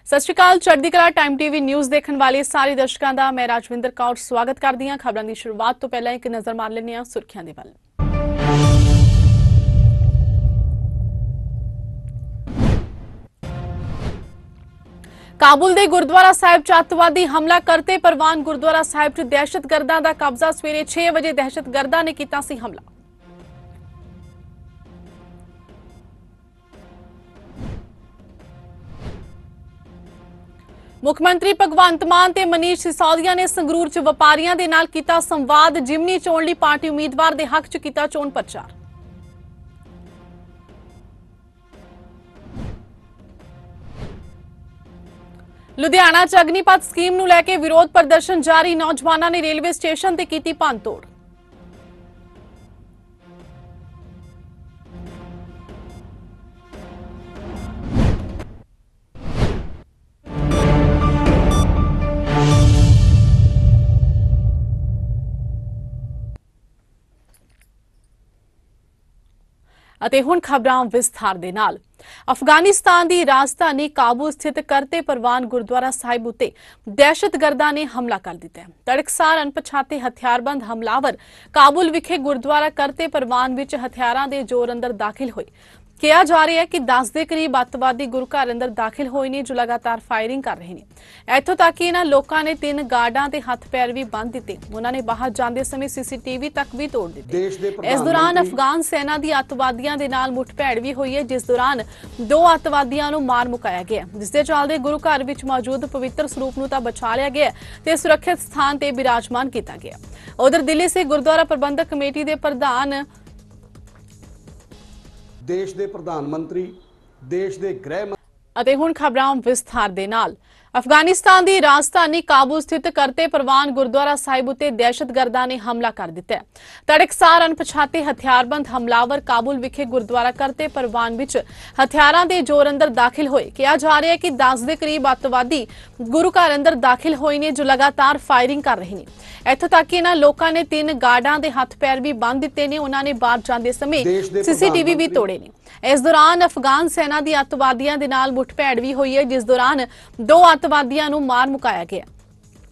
सत श्री अकाल। चढ़दी कला टाइम टीवी न्यूज़ देखने वाले सारे दर्शकों का मैं राजविंदर कौर स्वागत करती हाँ। खबरों की शुरुआत तो पहला एक नज़र मार लेने सुर्खियां दे वल। काबुल के गुरुद्वारा साहिब च अतवादी हमला करते परवान गुरुद्वारा साहिब च दहशतगर्दां दा कब्जा। सवेरे 6 बजे दहशतगर्दां ने कीता सी हमला। मुख्यमंत्री भगवंत मान ते मनीष सिसोदिया ने संगरूर च व्यापारियों के नाल कीता संवाद। जिमनी चोण लई पार्टी उम्मीदवार के हक च कीता चोण प्रचार। लुधियाना च अग्निपथ स्कीम नूं लैके विरोध प्रदर्शन जारी। नौजवानों ने रेलवे स्टेशन ते कीती भंनतोड़। ਅਤੇ ਹੁਣ ਖਬਰਾਂ ਵਿਸਥਾਰ ਦੇ ਨਾਲ। ਅਫਗਾਨਿਸਤਾਨ ਦੀ ਰਾਜਧਾਨੀ ਕਾਬੁਲ ਸਥਿਤ ਕਰਤੇ ਪ੍ਰਵਾਨ ਗੁਰਦੁਆਰਾ ਸਾਹਿਬ ਉੱਤੇ ਦਹਿਸ਼ਤਗਰਦਾਂ ਨੇ ਹਮਲਾ ਕਰ ਦਿੱਤਾ ਹੈ। ਤੜਕਸਾਰ ਅਣਪਛਾਤੇ ਹਥਿਆਰਬੰਦ ਹਮਲਾਵਰ ਕਾਬੁਲ ਵਿਖੇ ਗੁਰਦੁਆਰਾ ਕਰਤੇ ਪ੍ਰਵਾਨ ਵਿੱਚ ਹਥਿਆਰਾਂ ਦੇ ਜ਼ੋਰ ਅੰਦਰ ਦਾਖਲ ਹੋਏ। ਕਿਹਾ ਜਾ ਰਿਹਾ ਹੈ ਕਿ 10 ਦੇ ਕਰੀਬ ਅੱਤਵਾਦੀ ਗੁਰੂ ਘਰ ਅੰਦਰ ਦਾਖਲ ਹੋਏ ਨੇ, ਜੋ ਲਗਾਤਾਰ ਫਾਇਰਿੰਗ ਕਰ ਰਹੇ ਨੇ। ਇੱਥੋਂ ਤੱਕ ਕਿ ਇਹਨਾਂ ਲੋਕਾਂ ਨੇ 3 ਗਾਰਡਾਂ ਦੇ ਹੱਥ ਪੈਰ ਵੀ ਬੰਨ੍ਹ ਦਿੱਤੇ। ਉਹਨਾਂ ਨੇ ਬਾਹਰ ਜਾਂਦੇ ਸਮੇਂ ਸੀਸੀਟੀਵੀ ਤੱਕ ਵੀ ਤੋੜ ਦਿੱਤੇ। ਇਸ ਦੌਰਾਨ ਅਫਗਾਨ ਸੈਨਾ ਦੀ ਅੱਤਵਾਦੀਆਂ ਦੇ ਨਾਲ ਮੁੱਠਭੇੜ ਵੀ ਹੋਈ ਹੈ, ਜਿਸ ਦੌਰਾਨ 2 ਅੱਤਵਾਦੀਆਂ ਨੂੰ ਮਾਰ ਮੁਕਾਇਆ ਗਿਆ, ਜਿਸ ਦੇ ਚੱਲਦੇ ਗੁਰੂ ਘਰ ਵਿੱਚ ਮੌਜੂਦ ਪਵਿੱਤਰ ਸਰੂਪ ਨੂੰ ਤਾਂ ਬਚਾ ਲਿਆ ਗਿਆ ਤੇ ਸੁਰੱਖਿਅਤ ਸਥਾਨ ਤੇ ਬਿਰਾਜਮਾਨ ਕੀਤਾ ਗਿਆ। ਉਧਰ ਦਿੱਲੀ ਸੇ ਗੁਰਦੁਆਰਾ ਪ੍ਰਬੰਧਕ ਕਮੇਟੀ ਦੇ ਪ੍ਰਧਾਨ देश के प्रधानमंत्री देश के गृह ਅਤੇ ਹੁਣ ਖਬਰਾਂ ਵਿਸਥਾਰ ਦੇ ਨਾਲ। ਅਫਗਾਨਿਸਤਾਨ ਦੀ ਰਾਜਧਾਨੀ ਕਾਬੁਲ ਸਥਿਤ ਕਰਤੇ ਪ੍ਰਵਾਨ ਗੁਰਦੁਆਰਾ ਸਾਹਿਬ ਉੱਤੇ ਦਹਿਸ਼ਤਗਰਦਾਂ ਨੇ ਹਮਲਾ ਕਰ ਦਿੱਤਾ ਹੈ। ਤੜਕਸਾਰ ਅਣਪਛਾਤੇ ਹਥਿਆਰਬੰਦ ਹਮਲਾਵਰ ਕਾਬੁਲ ਵਿਖੇ ਗੁਰਦੁਆਰਾ ਕਰਤੇ ਪ੍ਰਵਾਨ ਵਿੱਚ ਹਥਿਆਰਾਂ ਦੇ ਜ਼ੋਰ ਅੰਦਰ ਦਾਖਲ ਹੋਏ। ਕਿਹਾ ਜਾ ਰਿਹਾ ਹੈ ਕਿ 10 ਦੇ ਕਰੀਬ ਅੱਤਵਾਦੀ ਗੁਰੂ ਘਰ ਅੰਦਰ ਦਾਖਲ ਹੋਏ ਨੇ, ਜੋ ਲਗਾਤਾਰ ਫਾਇਰਿੰਗ ਕਰ ਰਹੇ ਨੇ। ਇੱਥੋਂ ਤੱਕ ਕਿ ਇਹਨਾਂ ਲੋਕਾਂ ਨੇ 3 ਗਾਰਡਾਂ ਦੇ ਹੱਥ ਪੈਰ ਵੀ ਬੰਨ੍ਹ ਦਿੱਤੇ ਨੇ। ਉਹਨਾਂ ਨੇ ਬਾਹਰ ਜਾਂਦੇ ਸਮੇਂ ਸੀਸੀਟੀਵੀ ਵੀ ਤੋੜੇ ਨੇ। ਇਸ ਦੌਰਾਨ ਅਫਗਾਨ ਸੈਨਾ ਦੀ ਅੱਤਵਾਦੀਆਂ ਦੇ ਨਾਲ ਮੁੱਠਭੇੜ ਵੀ ਹੋਈ ਹੈ, ਜਿਸ ਦੌਰਾਨ 2 ਅੱਤਵਾਦੀਆਂ ਨੂੰ ਮਾਰ ਮੁਕਾਇਆ ਗਿਆ,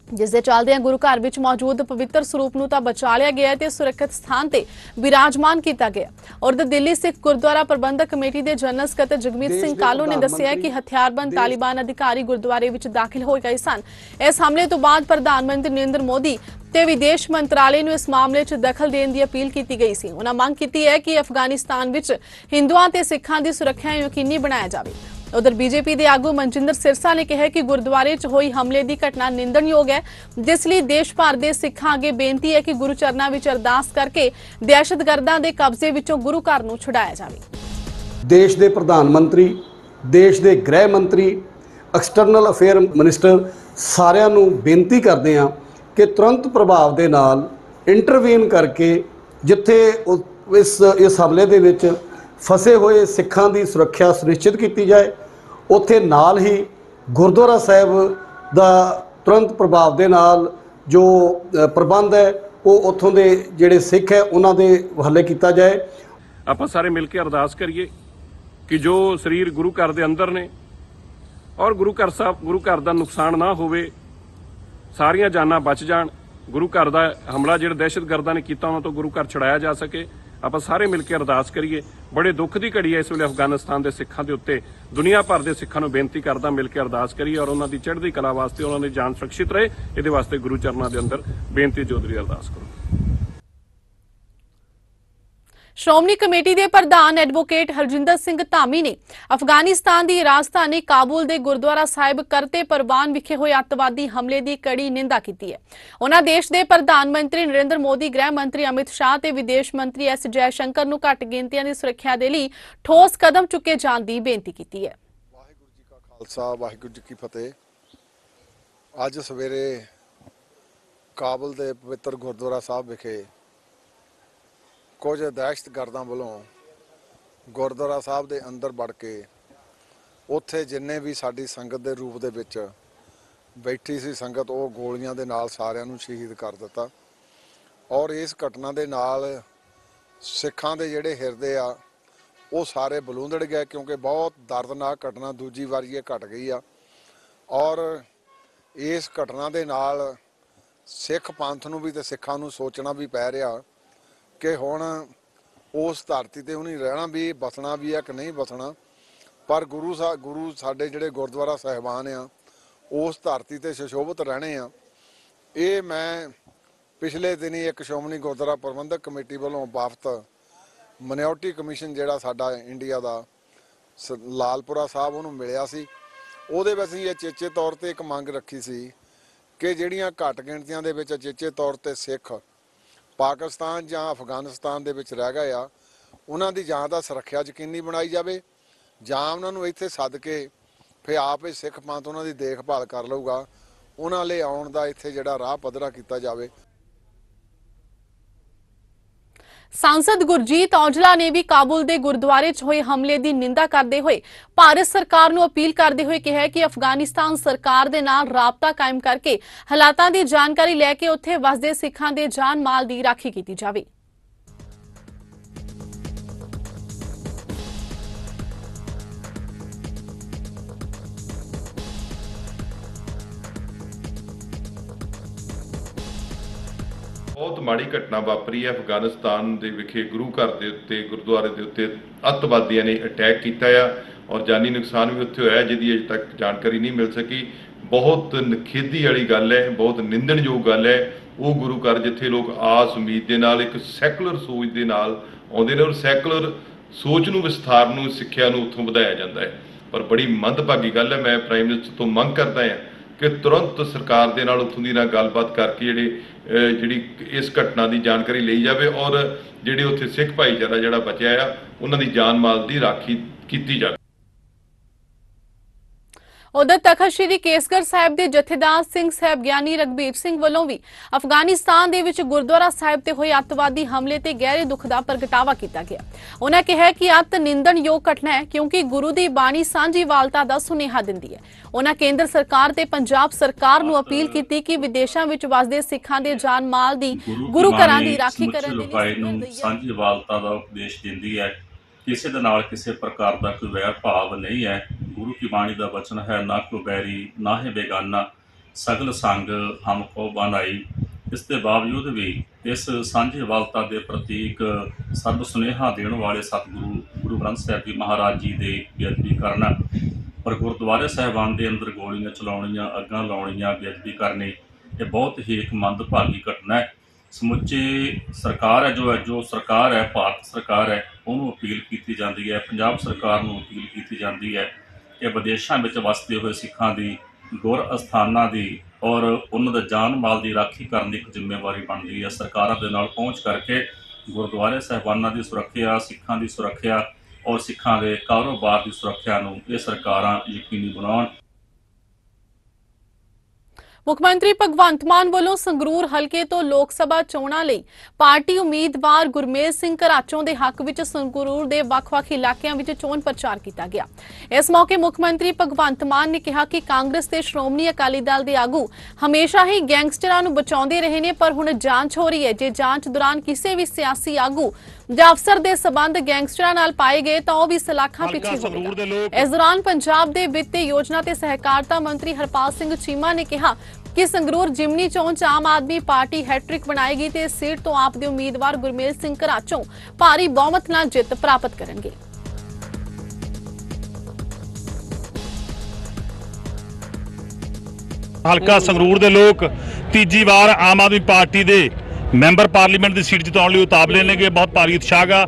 ਜਿਸ ਦੇ ਚੱਲਦਿਆਂ ਗੁਰੂ ਘਰ ਵਿੱਚ ਮੌਜੂਦ ਪਵਿੱਤਰ ਸਰੂਪ ਨੂੰ ਤਾਂ ਬਚਾ ਲਿਆ ਗਿਆ ਤੇ ਸੁਰੱਖਿਅਤ ਸਥਾਨ ਤੇ ਬਿਰਾਜਮਾਨ ਕੀਤਾ ਗਿਆ। ਔਰ ਦਿੱਲੀ ਸਿੱਖ ਗੁਰਦੁਆਰਾ ਪ੍ਰਬੰਧਕ ਕਮੇਟੀ ਦੇ ਜਨਰਲ ਸਕੱਤਰ ਜਗਮੀਤ ਸਿੰਘ ਕਾਲੂ ਨੇ ਦੱਸਿਆ ਕਿ ਹਥਿਆਰਬੰਦ ਤਾਲਿਬਾਨ ਅਧਿਕਾਰੀ ਗੁਰਦੁਆਰੇ ਵਿੱਚ ਦਾਖਲ ਹੋ ਗਏ ਸਨ। ਇਸ ਹਮਲੇ ਤੋਂ ਬਾਅਦ ਪ੍ਰਧਾਨ ਮੰਤਰੀ ਨਰਿੰਦਰ ਮੋਦੀ ਤੇ ਵਿਦੇਸ਼ ਮੰਤਰਾਲੇ ਨੂੰ ਇਸ ਮਾਮਲੇ 'ਚ ਦਖਲ ਦੇਣ ਦੀ ਅਪੀਲ ਕੀਤੀ ਗਈ ਸੀ। ਉਹਨਾਂ ਮੰਗ ਕੀਤੀ ਹੈ ਕਿ ਅਫਗਾਨਿਸਤਾਨ ਵਿੱਚ ਹਿੰਦੂਆਂ ਤੇ ਸਿੱਖਾਂ ਦੀ ਸੁਰੱਖਿਆ ਯਕੀਨੀ ਬਣਾਇਆ ਜਾਵੇ। उधर बीजेपी के आगू मनजिंदर सिरसा ने कहा कि गुरुद्वारे च होई हमले की घटना निंदनयोग है, जिसलिए देश भर के सिखां अगे बेनती है कि गुरु चरनां विच अरदास करके दहशतगर्दां दे कब्जे विचों गुरु घर नूं छुड़ाया जावे। देश के प्रधानमंत्री देश के गृह मंत्री एक्सटर्नल अफेयर मिनिस्टर सारिਆਂ ਨੂੰ बेनती करते हैं कि तुरंत प्रभाव के नाल इंटरवीन करके जिथे इस हमले दे विच फसे हुए सिखां की सुरक्षा सुनिश्चित की जाए, उत्थे नाल ही गुरुद्वारा साहिब दा तुरंत प्रभाव दे नाल जो प्रबंध है वो उत्थों दे जिहड़े सिख है उन्हां दे हवाले किया जाए। आपां सारे मिल के अरदास करिए कि जो शरीर गुरु घर दे अंदर ने और गुरु घर दा नुकसान ना होवे, सारियां जानां बच जाण, गुरु घर दा हमला जिहड़ा दहशतगर्दां ने कीता उन्हां तों गुरु घर छुड़ाया जा सके। ਆਪਾਂ ਸਾਰੇ ਮਿਲ ਕੇ ਅਰਦਾਸ ਕਰੀਏ। ਬੜੇ ਦੁੱਖ ਦੀ ਘੜੀ ਹੈ ਇਸ ਵੇਲੇ ਅਫਗਾਨਿਸਤਾਨ ਦੇ ਸਿੱਖਾਂ ਦੇ ਉੱਤੇ। ਦੁਨੀਆ ਭਰ ਦੇ ਸਿੱਖਾਂ ਨੂੰ ਬੇਨਤੀ ਕਰਦਾ ਮਿਲ ਕੇ ਅਰਦਾਸ ਕਰੀਏ ਔਰ ਉਹਨਾਂ ਦੀ ਚੜ੍ਹਦੀ ਕਲਾ ਵਾਸਤੇ, ਉਹਨਾਂ ਦੀ ਜਾਨ ਸੁਰੱਖਿਅਤ ਰਹੇ, ਇਹਦੇ ਵਾਸਤੇ ਗੁਰੂ ਚਰਨਾਂ ਦੇ ਅੰਦਰ ਬੇਨਤੀ ਜੋਦਰੀ ਅਰਦਾਸ ਕਰੋ। श्रोमणी कमेटी के प्रधान एडवोकेट हरजिंदर सिंह धामी ने अफगानिस्तान की राजधानी काबुल के गुरुद्वारा साहिब करते परवान विखे हुए अतवादी हमले की कड़ी निंदा की है। उन्होंने देश के प्रधानमंत्री नरेंद्र मोदी, गृह मंत्री अमित शाह ते विदेश मंत्री एस जयशंकर नूं घट गिनतियां की सुरक्षा के लिए ठोस कदम चुके जाने की बेनती की है। वाहिगुरू जी का खालसा, वाहिगुरू जी की फतेह। अज सवेरे काबुल के पवित्र गुरुद्वारा साहब विखे कुछ दहशतगर्दां वालों गुरुद्वारा साहब के अंदर वड़ के उत्थे जिन्ने भी साडी संगत के रूप दे विच बैठी सी संगत, वो गोलियां दे नाल सारियां नूं शहीद कर दिता। और इस घटना दे नाल सिखां दे जिहड़े हिरदे आ वो सारे बलूंदड़ गए, क्योंकि बहुत दर्दनाक घटना दूजी वारी ये घट गई आ। ਔਰ ਇਸ ਘਟਨਾ ਦੇ ਨਾਲ ਸਿੱਖ ਪੰਥ ਨੂੰ ਵੀ ਤੇ ਸਿੱਖਾਂ ਨੂੰ ਸੋਚਣਾ ਵੀ ਪੈ ਰਿਹਾ ਕਿ ਹੁਣ ਉਸ ਧਰਤੀ ਤੇ ਉਹਨੇ ਰਹਿਣਾ ਵੀ, ਬਸਣਾ ਵੀ ਹੈ ਕਿ ਨਹੀਂ ਬਸਣਾ। ਪਰ ਗੁਰੂ ਸਾਡੇ ਜਿਹੜੇ ਗੁਰਦੁਆਰਾ ਸਾਹਿਬਾਨ ਆ ਉਸ ਧਰਤੀ ਤੇ ਸੁਸ਼ੋਭਿਤ ਰਹਿਣੇ ਆ। ਇਹ ਮੈਂ ਪਿਛਲੇ ਦਿਨੀ ਇੱਕ ਸ਼੍ਰੋਮਣੀ ਗੁਰਦੁਆਰਾ ਪ੍ਰਬੰਧਕ ਕਮੇਟੀ ਵੱਲੋਂ ਵਫਦ ਮਿਨੋਰਟੀ ਕਮਿਸ਼ਨ ਜਿਹੜਾ ਸਾਡਾ ਇੰਡੀਆ ਦਾ ਲਾਲਪੁਰਾ ਸਾਹਿਬ ਉਹਨੂੰ ਮਿਲਿਆ ਸੀ। ਉਹਦੇ ਵਿੱਚ ਅਸੀਂ ਇਹ ਚੇਚੇ ਤੌਰ ਤੇ ਇੱਕ ਮੰਗ ਰੱਖੀ ਸੀ ਕਿ ਜਿਹੜੀਆਂ ਘੱਟ ਗਿਣਤੀਆਂ ਦੇ ਵਿੱਚ ਚੇਚੇ ਤੌਰ ਤੇ ਸਿੱਖ ਪਾਕਿਸਤਾਨ ਜਾਂ ਅਫਗਾਨਿਸਤਾਨ ਦੇ ਵਿੱਚ ਰਹਿ ਗਏ ਆ, ਉਹਨਾਂ ਦੀ ਜਾਂ ਤਾਂ ਸੁਰੱਖਿਆ ਯਕੀਨੀ ਬਣਾਈ ਜਾਵੇ ਜਾਂ ਉਹਨਾਂ ਨੂੰ ਇੱਥੇ ਸੱਦ ਕੇ ਫਿਰ ਆਪ ਹੀ ਸਿੱਖ ਪੰਥ ਉਹਨਾਂ ਦੀ ਦੇਖਭਾਲ ਕਰ ਲਊਗਾ। ਉਹਨਾਂ ਲਈ ਆਉਣ ਦਾ ਇੱਥੇ ਜਿਹੜਾ ਰਾਹ ਪੱਧਰਾ ਕੀਤਾ ਜਾਵੇ। सांसद गुरजीत औजला ने भी काबुल के गुरुद्वारे च होए हमले की निंदा करते हुए भारत सरकार नूं अपील करते हुए कहा कि अफगानिस्तान सरकार दे नाल राबता कायम करके हालातां की जानकारी लैके उत्थे वसदे सिखां दे जान माल की राखी की जावे। बहुत माड़ी घटना वापरी है अफगानिस्तान दे विखे गुरु घर के उत्ते गुरुद्वारे के उत्ते अतवादियों ने अटैक किया और जानी नुकसान भी उत्थे होया जिहदी अजे तक जानकारी नहीं मिल सकी। बहुत नखेदी वाली गल है, बहुत निंदणयोग गल है। वो गुरु घर जिथे लोग आस उम्मीद के नाल एक सैकुलर सोच के नाल आउंदे ने और सैकुलर सोच नूं विस्तार नूं सिੱਖਿਆ ਨੂੰ उत्थों ਵਧਾਇਆ ਜਾਂਦਾ है। पर बड़ी मंदभागी गल है। मैं प्राइम मिनिस्टर तो मंग करता हां कि तुरंत सरकार दे नाल उत्थों दी नाल गलबात करके ਜਿਹੜੀ इस घटना की जानकारी ली जाए और ਜਿਹੜੇ ਉੱਥੇ सिख भाईचारा ਜਿਹੜਾ बचिया आ उन्हां दी जान माल की राखी की जाए। उधर तखत श्री केसगढ़ साहिब के जथेदार सिंह साहिब ज्ञानी रघबीर सिंह वालों भी अफगानिस्तान दे विच गुरुद्वारा साहिब ते होए अतवादी हमले ते गहरे दुख का प्रगटावा किया गया। उन्होंने कहा कि अत निंदणयोग घटना है क्योंकि गुरु की बाणी सांझीवालता का सुनेहा दिंदी है। उन्होंने केंद्र सरकार ते पंजाब सरकार नूं अपील की कि विदेशों विच वसदे सिखां दे जान माल दी गुरु घरां दी राखी करन दी सांझीवालता दा उपदेश दिंदी है। किसी दे नाल किसी प्रकार का कोई वैर भाव नहीं है। गुरु की बाणी का वचन है ना कोई बैरी ना है बेगाना सगल संग हमको बनाई। इसके बावजूद भी इस सांझीवालता के प्रतीक सर्व सुनेहा देने वाले सतगुरु गुरु ग्रंथ साहिब जी महाराज जी के बेअदबी करना पर गुरुद्वारे साहिबान के अंदर गोलियां चलाउणियां अग्गां लाउणियां बेअदबी करनी ये बहुत ही एक मंदभागी घटना है। समुचे सरकार है जो सरकार है भारत सरकार है उन्होंने अपील की जाती है, पंजाब सरकार को अपील की जाती है कि विदेशों में वसते हुए सिखां की गुर अस्थानां की और उन्होंने जान माल की राखी करने की जिम्मेवारी बनती है। सरकारों के नाल पहुँच करके गुरुद्वारे साहिबाना की सुरक्षा सिखां की सुरक्षा और सिखां के कारोबार की सुरक्षा नूं ये सरकारां यकीनी बनाउण। मुख्यमंत्री भगवंत मान वालों संगरूर हलके तो लोक सभा चोणां लई पार्टी उम्मीदवार गुरमेल सिंह घराचों के हक विच संगरूर के ਵੱਖ-ਵੱਖ इलाकों में चोण प्रचार किया गया। इस मौके मुख्यमंत्री भगवंत मान ने कहा कि कांग्रेस ते श्रोमणी अकाली दल के आगू हमेशा ही गैंगस्टरां नूं बचाउंदे रहे ने पर हुण जांच हो रही है। जे जांच दौरान किसी भी सियासी आगू ਜਾਂ ਅਫਸਰ ਦੇ ਸਬੰਧ ਗੈਂਗਸਟਰਾਂ ਨਾਲ ਪਾਏ ਗਏ ਤਾਂ ਉਹ ਵੀ ਸਲਾਖਾਂ ਪਿੱਛੇ ਹੋਵੇਗਾ। ਇਸ ਦੌਰਾਨ ਪੰਜਾਬ ਦੇ ਵਿੱਤ ਯੋਜਨਾ ਤੇ ਸਹਿਕਾਰਤਾ ਮੰਤਰੀ ਹਰਪਾਲ ਸਿੰਘ ਚੀਮਾ ਨੇ ਕਿਹਾ ਕਿ ਸੰਗਰੂਰ ਜਿਮਨੀ ਚੋਣ ਚ ਆਮ ਆਦਮੀ ਪਾਰਟੀ ਹੈਟ੍ਰਿਕ ਬਣਾਏਗੀ ਤੇ ਇਸ ਸੀਟ ਤੋਂ ਆਪ ਦੇ ਉਮੀਦਵਾਰ ਗੁਰਮੇਲ ਸਿੰਘ ਘਰਾਚੋਂ ਭਾਰੀ ਬਹੁਮਤ ਨਾਲ ਜਿੱਤ ਪ੍ਰਾਪਤ ਕਰਨਗੇ। ਹਲਕਾ ਸੰਗਰੂਰ ਦੇ ਲੋਕ ਤੀਜੀ ਵਾਰ ਆਮ ਆਦਮੀ ਪਾਰਟੀ ਦੇ ਮੈਂਬਰ ਪਾਰਲੀਮੈਂਟ ਦੀ ਸੀਟ ਜਿਤਾਉਣ ਲਈ ਉਤਾਵਲੇ ਨੇਗੇ। ਬਹੁਤ ਭਾਰੀ ਉਤਸ਼ਾਹ ਗਾ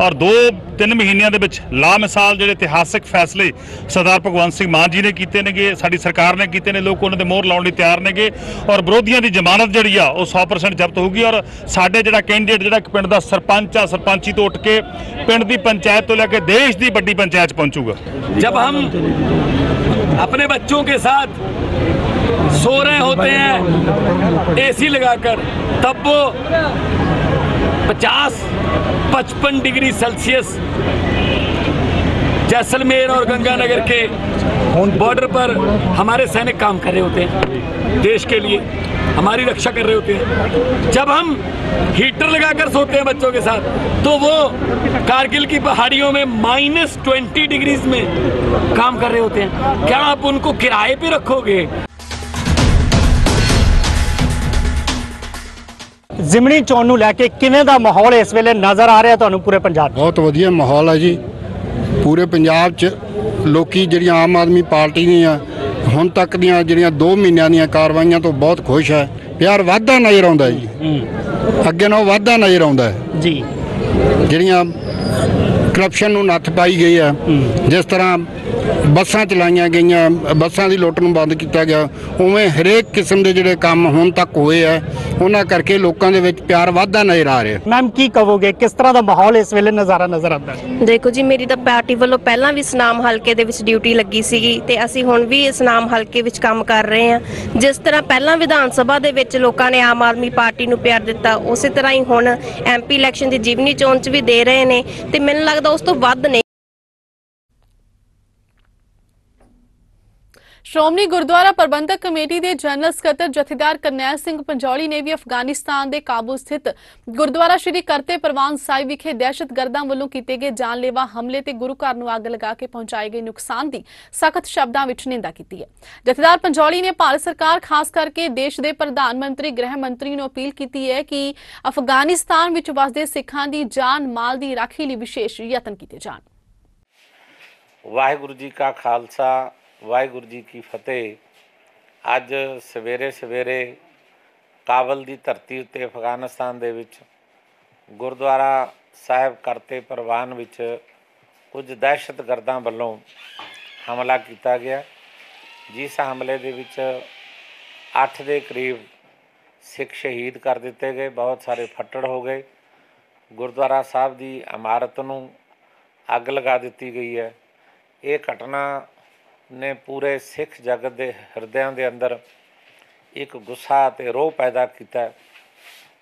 ਔਰ 2-3 ਮਹੀਨਿਆਂ ਦੇ ਵਿੱਚ ਲਾਮਿਸਾਲ ਜਿਹੜੇ ਇਤਿਹਾਸਕ ਫੈਸਲੇ ਸਰਦਾਰ ਭਗਵੰਤ ਸਿੰਘ ਮਾਨ ਜੀ ਨੇ ਕੀਤੇ ਨੇਗੇ, ਸਾਡੀ ਸਰਕਾਰ ਨੇ ਕੀਤੇ ਨੇ, ਲੋਕ ਉਹਨਾਂ ਦੇ ਮੋਹਰ ਲਾਉਣ ਲਈ ਤਿਆਰ ਨੇਗੇ ਔਰ ਵਿਰੋਧੀਆਂ ਦੀ ਜ਼ਮਾਨਤ ਜਿਹੜੀ ਆ ਉਹ 100% ਜ਼ਬਤ ਹੋਊਗੀ ਔਰ ਸਾਡੇ ਜਿਹੜਾ ਕੈਂਡੀਡੇਟ ਜਿਹੜਾ ਇੱਕ ਪਿੰਡ ਦਾ ਸਰਪੰਚ ਆ ਸਰਪੰਚੀ ਤੋਂ ਉੱਠ ਕੇ ਪਿੰਡ ਦੀ ਪੰਚਾਇਤ ਤੋਂ ਲੈ ਕੇ ਦੇਸ਼ ਦੀ ਵੱਡੀ ਪੰਚਾਇਤ ਪਹੁੰਚੂਗਾ। जब हम अपने बच्चों के साथ सो रहे होते हैं एसी लगाकर तब वो 50-55 डिग्री सेल्सियस जैसलमेर और गंगानगर के बॉर्डर पर हमारे सैनिक काम कर रहे होते हैं, देश के लिए हमारी रक्षा कर रहे होते हैं। जब हम हीटर लगाकर सोते हैं बच्चों के साथ, तो वो कारगिल की पहाड़ियों में -20 डिग्रीज में काम कर रहे होते हैं। क्या आप उनको किराए पे रखोगे? ਜ਼ਿਮਣੀ ਚੋਣ ਨੂੰ ਲੈ ਕੇ ਕਿਵੇਂ ਦਾ ਮਾਹੌਲ ਇਸ ਵੇਲੇ ਨਜ਼ਰ ਆ ਰਿਹਾ ਤੁਹਾਨੂੰ ਪੂਰੇ ਪੰਜਾਬ 'ਚ? ਬਹੁਤ ਵਧੀਆ ਮਾਹੌਲ ਹੈ ਜੀ। ਪੂਰੇ ਪੰਜਾਬ 'ਚ ਲੋਕੀ ਜਿਹੜੀਆਂ ਆਮ ਆਦਮੀ ਪਾਰਟੀ ਦੀਆਂ ਹੁਣ ਤੱਕ ਦੀਆਂ ਜਿਹੜੀਆਂ 2 ਮਹੀਨਿਆਂ ਦੀਆਂ ਕਾਰਵਾਈਆਂ ਤੋਂ ਬਹੁਤ ਖੁਸ਼ ਹੈ। ਪਿਆਰ ਵਾਧਾ ਨਜ਼ਰ ਆਉਂਦਾ ਜੀ, ਅੱਗੇ ਨਾਲੋਂ ਵਾਧਾ ਨਜ਼ਰ ਆਉਂਦਾ ਜੀ। ਜਿਹੜੀਆਂ ਕਰਪਸ਼ਨ ਨੂੰ ਨੱਥ ਪਾਈ ਗਈ ਹੈ, ਜਿਸ ਤਰ੍ਹਾਂ ਬੱਸਾਂ ਚਲਾਈਆਂ ਗਈਆਂ, ਬੱਸਾਂ ਦੀ ਲੁੱਟ ਨੂੰ ਬੰਦ ਕੀਤਾ ਗਿਆ, ਉਵੇਂ ਹਰੇਕ ਕਿਸਮ ਦੇ ਜਿਹੜੇ ਕੰਮ ਹੁਣ ਤੱਕ ਹੋਏ ਆ ਉਹਨਾਂ ਕਰਕੇ ਲੋਕਾਂ ਦੇ ਵਿੱਚ ਪਿਆਰ ਵਾਧਾ ਨਜ਼ਰ ਆ ਰਿਹਾ। ਮੈਮ ਕੀ ਕਹੋਗੇ, ਕਿਸ ਤਰ੍ਹਾਂ ਦਾ ਮਾਹੌਲ ਇਸ ਵੇਲੇ ਨਜ਼ਰ ਆਉਂਦਾ ਹੈ? ਦੇਖੋ ਜੀ, ਮੇਰੀ ਤਾਂ ਪਾਰਟੀ ਵੱਲੋਂ ਪਹਿਲਾਂ ਵੀ ਸੁਨਾਮ ਹਲਕੇ ਦੇ ਵਿੱਚ ਡਿਊਟੀ ਲੱਗੀ ਸੀਗੀ ਤੇ ਅਸੀਂ ਹੁਣ ਵੀ ਸੁਨਾਮ ਹਲਕੇ ਵਿੱਚ ਕੰਮ ਕਰ ਰਹੇ ਹਾਂ। ਜਿਸ ਤਰ੍ਹਾਂ ਪਹਿਲਾਂ ਵਿਧਾਨ ਸਭਾ ਦੇ ਵਿੱਚ ਲੋਕਾਂ ਨੇ ਆਮ ਆਦਮੀ ਪਾਰਟੀ ਨੂੰ ਪਿਆਰ ਦਿੱਤਾ, ਉਸੇ ਤਰ੍ਹਾਂ ਹੀ ਹੁਣ MP ਇਲੈਕਸ਼ਨ ਦੀ ਜ਼ਿਮਨੀ ਚੋਣ 'ਚ ਵੀ ਦੇ ਰਹੇ ਨੇ ਤੇ ਮੈਨੂੰ ਲੱਗਦਾ ਉਸ ਤੋਂ ਵੱਧ ਨੇ। ਸ਼੍ਰੋਮਣੀ ਗੁਰਦੁਆਰਾ ਪ੍ਰਬੰਧਕ ਕਮੇਟੀ ਦੇ ਜਨਰਲ ਸਕੱਤਰ ਜਥੇਦਾਰ ਕਰਨੈਲ ਸਿੰਘ ਪੰਜੌਲੀ ਨੇ ਵੀ ਅਫਗਾਨਿਸਤਾਨ ਦੇ ਕਾਬੁਲ ਸਥਿਤ ਗੁਰਦੁਆਰਾ ਸ਼੍ਰੀ ਕਰਤੇ ਪ੍ਰਵਾਨ ਸਾਹਿਬ ਵਿਖੇ ਦਹਿਸ਼ਤਗਰਦਾਂ ਵੱਲੋਂ ਕੀਤੇ ਗਏ ਜਾਨਲੇਵਾ ਹਮਲੇ ਤੇ ਗੁਰੂ ਘਰ ਨੂੰ ਅੱਗ ਲਗਾ ਕੇ ਪਹੁੰਚਾਏ ਗਏ ਨੁਕਸਾਨ ਦੀ ਸਖਤ ਸ਼ਬਦਾਂ ਵਿੱਚ ਨਿੰਦਾ ਕੀਤੀ ਹੈ। ਜਥੇਦਾਰ ਪੰਜੌਲੀ ਨੇ ਭਾਰਤ ਸਰਕਾਰ, ਖਾਸ ਕਰਕੇ ਦੇਸ਼ ਦੇ ਪ੍ਰਧਾਨ ਮੰਤਰੀ, ਗ੍ਰਹਿ ਮੰਤਰੀ ਨੂੰ ਅਪੀਲ ਕੀਤੀ ਹੈ ਕਿ ਅਫਗਾਨਿਸਤਾਨ ਵਿੱਚ ਵਸਦੇ ਸਿੱਖਾਂ ਦੀ ਜਾਨ ਮਾਲ ਦੀ ਰਾਖੀ ਲਈ ਵਿਸ਼ੇਸ਼ ਯਤਨ ਕੀਤੇ ਜਾਣ। ਵਾਹਿਗੁਰੂ ਜੀ ਕਾ ਖਾਲਸਾ, ਵਾਹਿਗੁਰੂ ਜੀ ਕੀ ਫਤਿਹ। ਅੱਜ ਸਵੇਰੇ ਸਵੇਰੇ ਕਾਬਲ ਦੀ ਧਰਤੀ ਉੱਤੇ ਅਫਗਾਨਿਸਤਾਨ ਦੇ ਵਿੱਚ ਗੁਰਦੁਆਰਾ ਸਾਹਿਬ ਕਰਤੇ ਪ੍ਰਵਾਨ ਵਿੱਚ ਕੁਝ ਦਹਿਸ਼ਤਗਰਦਾਂ ਵੱਲੋਂ ਹਮਲਾ ਕੀਤਾ ਗਿਆ, ਜਿਸ ਹਮਲੇ ਦੇ ਵਿੱਚ 8 ਦੇ ਕਰੀਬ ਸਿੱਖ ਸ਼ਹੀਦ ਕਰ ਦਿੱਤੇ ਗਏ, ਬਹੁਤ ਸਾਰੇ ਫੱਟੜ ਹੋ ਗਏ। ਗੁਰਦੁਆਰਾ ਸਾਹਿਬ ਦੀ ਇਮਾਰਤ ਨੂੰ ਅੱਗ ਲਗਾ ਦਿੱਤੀ ਗਈ ਹੈ। ਇਹ ਘਟਨਾ ਨੇ ਪੂਰੇ ਸਿੱਖ ਜਗਤ ਦੇ ਹਿਰਦਿਆਂ ਦੇ ਅੰਦਰ ਇੱਕ ਗੁੱਸਾ ਅਤੇ ਰੋਹ ਪੈਦਾ ਕੀਤਾ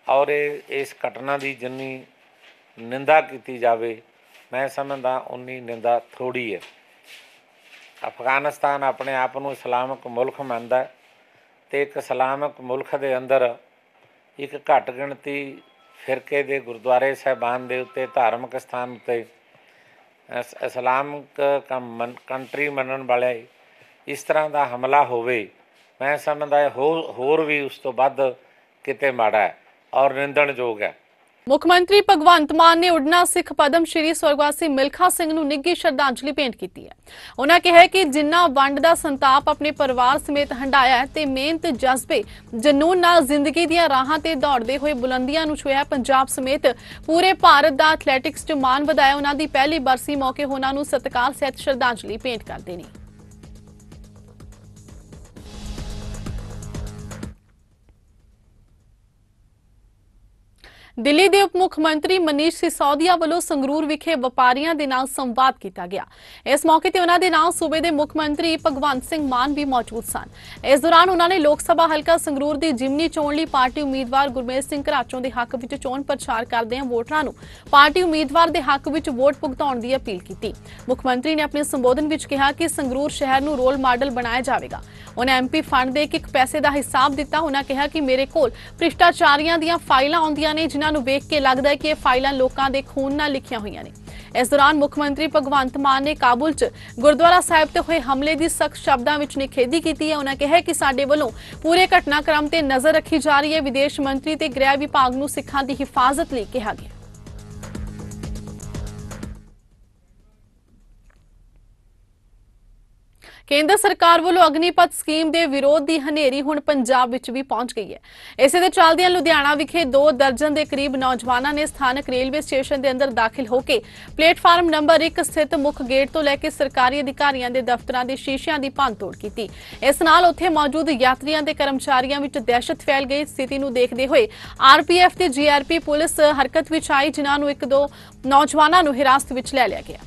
ਔਰ ਇਸ ਘਟਨਾ ਦੀ ਜਿੰਨੀ ਨਿੰਦਾ ਕੀਤੀ ਜਾਵੇ ਮੈਂ ਸਮਝਦਾ ਉਨੀ ਨਿੰਦਾ ਥੋੜ੍ਹੀ ਹੈ। ਅਫਗਾਨਿਸਤਾਨ ਆਪਣੇ ਆਪ ਨੂੰ ਇਸਲਾਮਿਕ ਮੁਲਕ ਮੰਨਦਾ ਅਤੇ ਇੱਕ ਇਸਲਾਮਿਕ ਮੁਲਕ ਦੇ ਅੰਦਰ ਇੱਕ ਘੱਟ ਗਿਣਤੀ ਫਿਰਕੇ ਦੇ ਗੁਰਦੁਆਰੇ ਸਾਹਿਬਾਨ ਦੇ ਉੱਤੇ, ਧਾਰਮਿਕ ਸਥਾਨ ਉੱਤੇ ਇਸਲਾਮਿਕ ਕੰਟਰੀ ਮੰਨਣ ਵਾਲੇ ਇਸ ਤਰ੍ਹਾਂ ਦਾ ਹਮਲਾ ਹੋਵੇ, ਮੈਂ ਸਮਝਦਾ ਹੋਰ ਵੀ ਉਸ ਤੋਂ ਵੱਧ ਕਿਤੇ ਮਾੜਾ ਹੈ ਔਰ ਨਿੰਦਣਯੋਗ ਹੈ। ਮੁੱਖ ਮੰਤਰੀ ਭਗਵੰਤ ਮਾਨ ਨੇ ਉਡਨਾ ਸਿੱਖ ਪਦਮ ਸ਼੍ਰੀ ਸਵਰਗਵਾਸੀ ਮਿਲਖਾ ਸਿੰਘ ਨੂੰ ਨਿੱਘੀ ਸ਼ਰਧਾਂਜਲੀ ਭੇਂਟ ਕੀਤੀ ਹੈ। ਉਹਨਾਂ ਕਿਹਾ ਕਿ ਜਿੰਨਾ ਵੰਡ ਦਾ ਸੰਤਾਪ ਆਪਣੇ ਪਰਿਵਾਰ ਸਮੇਤ ਹੰਢਾਇਆ ਹੈ ਤੇ ਮਿਹਨਤ, ਜਜ਼ਬੇ, ਜਨੂਨ ਨਾਲ ਜ਼ਿੰਦਗੀ ਦੀਆਂ ਰਾਹਾਂ ਤੇ ਦੌੜਦੇ ਹੋਏ ਬੁਲੰਦੀਆਂ ਨੂੰ ਛੁਹਿਆ, ਪੰਜਾਬ ਸਮੇਤ ਪੂਰੇ ਭਾਰਤ ਦਾ ਐਥਲੈਟਿਕਸ 'ਚ ਮਾਣ ਵਧਾਇਆ। ਉਹਨਾਂ ਦੀ ਪਹਿਲੀ ਬਰਸੀ ਮੌਕੇ ਉਹਨਾਂ ਨੂੰ ਸਤਿਕਾਰ ਸਹਿਤ ਸ਼ਰਧਾਂਜਲੀ ਭੇਂਟ ਕਰਦੇ ਨੇ। ਦਿੱਲੀ ਦੇ ਉਪ ਮੁੱਖ ਮੰਤਰੀ ਮਨੀਸ਼ ਸਿਸੋਦੀਆ ਵੱਲੋਂ ਸੰਗਰੂਰ ਵਿਖੇ ਵਪਾਰੀਆਂ ਦੇ ਨਾਲ ਸੰਵਾਦ ਕੀਤਾ ਗਿਆ। ਇਸ ਮੌਕੇ ਤੇ ਉਹਨਾਂ ਦੇ ਨਾਲ ਸੂਬੇ ਦੇ ਮੁੱਖ ਮੰਤਰੀ ਭਗਵੰਤ ਸਿੰਘ ਮਾਨ ਵੀ ਮੌਜੂਦ ਸਨ। ਇਸ ਦੌਰਾਨ ਉਹਨਾਂ ਨੇ ਲੋਕ ਸਭਾ ਹਲਕਾ ਸੰਗਰੂਰ ਦੀ ਜ਼ਿਮਨੀ ਚੋਣ ਲਈ ਪਾਰਟੀ ਉਮੀਦਵਾਰ ਗੁਰਮੇਲ ਸਿੰਘ ਘਰਾਚੋਂ ਦੇ ਹੱਕ ਵਿੱਚ ਚੋਣ ਪ੍ਰਚਾਰ ਕਰਦਿਆਂ ਵੋਟਰਾਂ ਨੂੰ ਪਾਰਟੀ ਉਮੀਦਵਾਰ ਦੇ ਹੱਕ ਵਿੱਚ ਵੋਟ ਭੁਗਤਾਉਣ ਦੀ ਅਪੀਲ ਕੀਤੀ। ਮੁੱਖ ਮੰਤਰੀ ਨੇ ਆਪਣੇ ਸੰਬੋਧਨ ਵਿੱਚ ਕਿਹਾ ਕਿ ਸੰਗਰੂਰ ਸ਼ਹਿਰ ਨੂੰ ਰੋਲ ਮਾਡਲ ਬਣਾਇਆ ਜਾਵੇਗਾ। ਉਹਨਾਂ MP ਫੰਡ ਦੇ ਇੱਕ ਪੈਸੇ ਦਾ ਹਿਸਾਬ ਦਿੱਤਾ। ਉਹਨਾਂ ਕਿਹਾ ਕਿ ਮੇਰੇ ਕੋਲ ਭ੍ਰਿਸ਼ਟਾਚਾਰੀਆਂ ਦੀਆਂ ਫਾਈਲਾਂ ਆਉਂਦੀਆਂ ਨੇ, ਜਿਨ੍ਹਾਂ ਨੂੰ ਵੇਖ ਕੇ ਲੱਗਦਾ ਹੈ ਕਿ ਇਹ ਫਾਈਲਾਂ ਲੋਕਾਂ ਦੇ ਖੂਨ ਨਾਲ ਲਿਖੀਆਂ ਹੋਈਆਂ ਨੇ। ਇਸ ਦੌਰਾਨ ਮੁੱਖ ਮੰਤਰੀ ਭਗਵੰਤ ਮਾਨ ਨੇ ਕਾਬੁਲ 'ਚ ਗੁਰਦੁਆਰਾ ਸਾਹਿਬ ਤੇ ਹੋਏ ਹਮਲੇ ਦੀ ਸਖਤ ਸ਼ਬਦਾਂ ਵਿੱਚ ਨਿਖੇਧੀ ਕੀਤੀ ਹੈ। ਉਹਨਾਂ ਕਿਹਾ ਕਿ ਸਾਡੇ ਵੱਲੋਂ ਪੂਰੇ ਘਟਨਾਕ੍ਰਮ ਤੇ ਨਜ਼ਰ ਰੱਖੀ ਜਾ ਰਹੀ ਹੈ। ਵਿਦੇਸ਼ ਮੰਤਰੀ ਤੇ ਗ੍ਰਹਿ ਵਿਭਾਗ ਨੂੰ ਸਿੱਖਾਂ ਦੀ ਹਿਫਾਜ਼ਤ ਲਈ ਕਿਹਾ ਗਿਆ। ਕੇਂਦਰ ਸਰਕਾਰ ਵੱਲੋਂ ਅਗਨੀਪਥ ਸਕੀਮ ਦੇ ਵਿਰੋਧ ਦੀ ਹਨੇਰੀ ਹੁਣ ਪੰਜਾਬ ਵਿੱਚ ਵੀ ਪਹੁੰਚ ਗਈ ਹੈ। ਇਸੇ ਦੇ ਚੱਲਦਿਆਂ ਲੁਧਿਆਣਾ ਵਿਖੇ 2 ਦਰਜਨ ਦੇ ਕਰੀਬ ਨੌਜਵਾਨਾਂ ਨੇ ਸਥਾਨਕ ਰੇਲਵੇ ਸਟੇਸ਼ਨ ਦੇ ਅੰਦਰ ਦਾਖਲ ਹੋ ਕੇ ਪਲੇਟਫਾਰਮ ਨੰਬਰ 1 ਸਥਿਤ ਮੁੱਖ ਗੇਟ ਤੋਂ ਲੈ ਕੇ ਸਰਕਾਰੀ ਅਧਿਕਾਰੀਆਂ ਦੇ ਦਫ਼ਤਰਾਂ ਦੇ ਸ਼ੀਸ਼ਿਆਂ ਦੀ ਭੰਨਤੋੜ ਕੀਤੀ। ਇਸ ਨਾਲ ਉੱਥੇ ਮੌਜੂਦ ਯਾਤਰੀਆਂ ਤੇ ਕਰਮਚਾਰੀਆਂ ਵਿੱਚ ਦਹਿਸ਼ਤ ਫੈਲ ਗਈ। ਸਥਿਤੀ ਨੂੰ ਦੇਖਦੇ ਹੋਏ RPF ਤੇ GRP ਪੁਲਿਸ ਹਰਕਤ ਵਿੱਚ ਆਈ, ਜਿਨ੍ਹਾਂ ਨੂੰ 1-2 ਨੌਜਵਾਨਾਂ ਨੂੰ ਹਿਰਾਸਤ ਵਿੱਚ ਲੈ ਲਿਆ ਗਿਆ।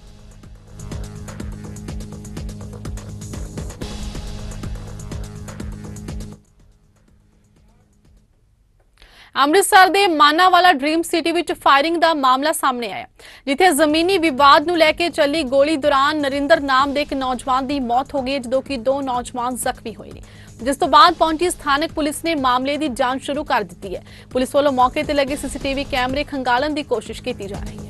ਅੰਮ੍ਰਿਤਸਰ ਦੇ ਮਾਨਾਵਾਲਾ ਡ੍ਰੀਮ ਸਿਟੀ ਵਿੱਚ ਫਾਇਰਿੰਗ ਦਾ ਮਾਮਲਾ ਸਾਹਮਣੇ ਆਇਆ, ਜਿੱਥੇ ਜ਼ਮੀਨੀ ਵਿਵਾਦ ਨੂੰ ਲੈ ਕੇ ਚੱਲੀ ਗੋਲੀ ਦੌਰਾਨ ਨਰਿੰਦਰ ਨਾਮ ਦੇ ਇੱਕ ਨੌਜਵਾਨ ਦੀ ਮੌਤ ਹੋ ਗਈ, ਜਦੋਂ ਕਿ 2 ਨੌਜਵਾਨ ਜ਼ਖਮੀ ਹੋਏ ਨੇ। जिस तो बाद पहुंची स्थानक पुलिस ने मामले की जांच शुरू कर दी है। पुलिस वालों मौके ते लगे सीसीटीवी कैमरे खंगालन की कोशिश की जा रही है।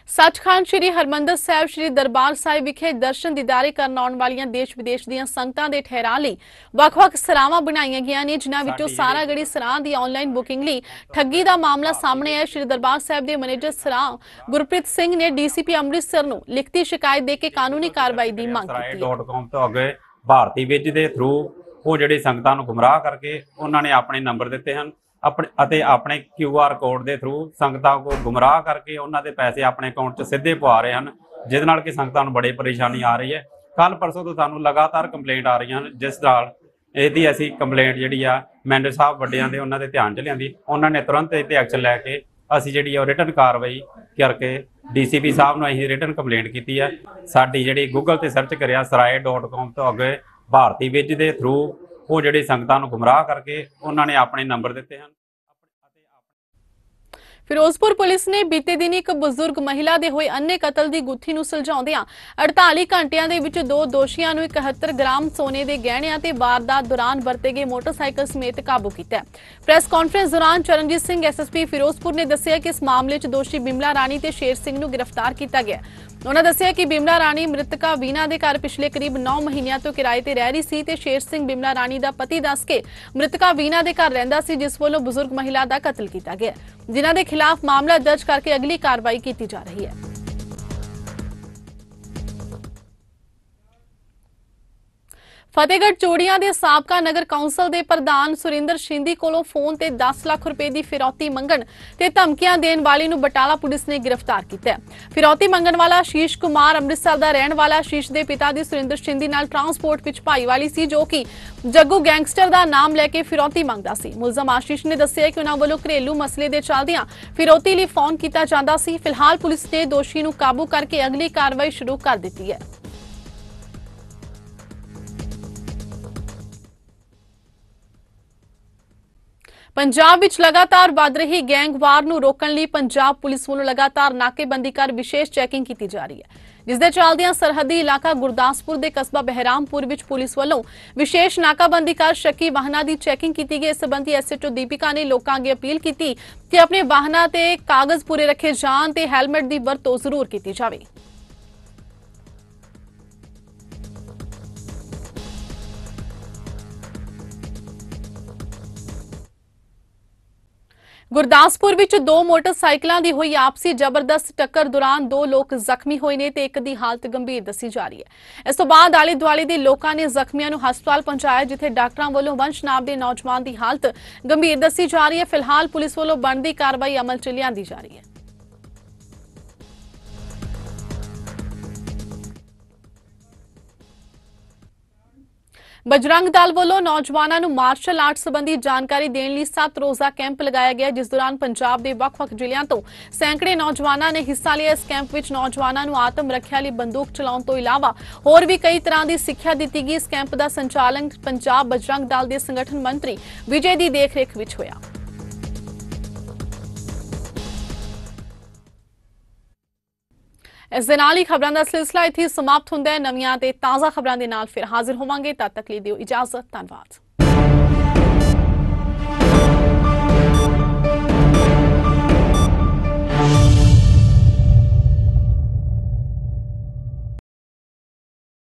सचखंड श्री हरमंदर साहिब श्री दरबार साहिब विखे दर्शन दीदारे करन आउण वालियां देश विदेश दीयां संगतां दे ठहरां लई वख-वख सरावां बनाईयां गईयां ने, जिन्हां विचों सारागढ़ी सरां दी ऑनलाइन बुकिंग लई ठगी दा मामला सामने आया। श्री दरबार साहिब दे मैनेजर सरां गुरप्रीत सिंह ने डीसीपी अमृतसर नूं लिखती शिकायत दे के कानूनी कार्रवाई दी मंग कीती है। .com तो अगे भारती विज दे थ्रू वो जिहड़ी संगतां नूं गुमराह करके उन्हां ने अपने नंबर दित्ते हन अपने QR कोड के थ्रू संगतां को गुमराह करके उन्होंने पैसे अपने अकाउंट च सीधे पवा रहे हैं, जिस नाल कि संगतां नूं बड़ी परेशानी आ रही है। कल परसों तो सानूं लगातार कंप्लेंट आ रही हैं, जिस नाल इहदी असीं कंप्लेंट जिहड़ी आ मैनेजर साहब वड्डियां दे उन्हां दे ध्यान च लिआंदी, उन्होंने तुरंत इह ते एक्शन लैके असीं जिहड़ी रिटन कार्रवाई करके DCP साहब नूं असीं रिटन कंप्लेंट कीती है। साडी जिहड़ी गूगल ते सर्च करिया सराय.com तो अगे भारती विज दे थ्रू वो जिहड़ी संगतां नूं गुमराह करके उन्होंने अपने नंबर दिते हैं। फिरोजपुर पुलिस ने बीते दिन एक बुजुर्ग महिला दे होए अन्य कतल दी गुत्थी नूं सुलझाउंदियां 48 घंटियां दे विच 2 दोषियां नूं 71 ग्राम सोने दे गहणियां ते वारदात दौरान वरते गए मोटरसाइकिल समेत काबू कीता। प्रेस कॉन्फ्रेंस दौरान चरणजीत सिंह SSP फिरोजपुर ने दस्सिया कि इस मामले च दोषी बिमला राणी ते शेर सिंह नूं गिरफ्तार किया गया। उन्होंने दस्सिया कि बिमला राणी मृतका वीना दे घर पिछले करीब 9 महीनों तो किराए ते रह रही सी ते शेर सिंह बिमला राणी दा पति दस के मृतका वीना दे घर रहिंदा सी, जिस वालों बुजुर्ग महिला दा कतल किया गया, जिन्हां दे खिलाफ मामला दर्ज करके अगली कार्रवाई की जा रही है। फतेहगढ़ चूड़ियां दे साबका नगर कौंसल दे प्रधान सुरिंदर शिंदी कोलों फोन ते 10 लाख रुपए की फिरौती मंगण ते धमकियां देण वाली नूं बटाला पुलिस ने गिरफ्तार किया। फिरौती मंगण वाला आशीष कुमार अमृतसर दा रहण वाला आशीष दे पिता दी सुरिंदर शिंदी नाल ट्रांसपोर्ट विच भाईवाली सी, जो कि जग्गू गैंगस्टर दा नाम लैके फिरौती मंगदा सी। मुलजम आशीष ने दस्सिया कि उन्हां वल्लों घरेलू मसले दे चलदियां फिरौती लई फोन कीता जांदा सी। फिलहाल पुलिस ने दोषी नूं काबू करके अगली कार्रवाई शुरू कर दित्ती है। पंजाब विच लगातार वध रही गैंगवार नूं रोकण लई पंजाब पुलिस वालों लगातार नाकेबंदी कर विशेष चैकिंग की जा रही है, जिसदे चलदियां सरहदी इलाका गुरदासपुर के कस्बा बहरामपुर विच पुलिस वालों विशेष नाकाबंदी कर शक्की वाहनां की चैकिंग की गई। इस संबंधी SHO दीपिका ने लोकां अगे अपील की कि अपने वाहनां ते कागज पूरे रखे जाण ते हैलमेट की वरतों जरूर की जाए। गुरदासपुर विच 2 मोटरसाइकिलों की हुई आपसी जबरदस्त टक्कर दौरान 2 लोग जख्मी हुए ने ते एक दी हालत गंभीर दसी जा रही है। इस तो बाद आले दुआले दे लोकां ने जख्मियां नूं हस्पताल पहुंचाया, जिथे डॉक्टरां वालों वंश नाम के नौजवान की हालत गंभीर दसी जा रही है। फिलहाल पुलिस वालों बनदी कार्रवाई अमल च लिआंदी जा रही है। बजरंग दल वालों नौजवानों नूं मार्शल आर्ट संबंधी जानकारी देने लई 7 रोज़ा कैंप लगाया गया, जिस दौरान पंजाब के ਵੱਖ-ਵੱਖ ਜ਼ਿਲ੍ਹਿਆਂ ਤੋਂ सैकड़े नौजवानों ने हिस्सा लिया। इस कैंप विच नौजवानों नूं आत्म रक्षा लई बंदूक चलाउण तो इलावा होर भी कई तरह की सिक्ख्या दी गई। इस कैंप का संचालन पंजाब बजरंग दल के संगठन मंत्री विजय की देखरेख विच होया। इस दे नाल ही खबरां दा सिलसिला इत्थे समाप्त हुंदा है। नवीआं ते ताज़ा खबरां दे नाल फिर हाजिर होवांगे। तद तक लई दिओ इजाजत। धन्नवाद।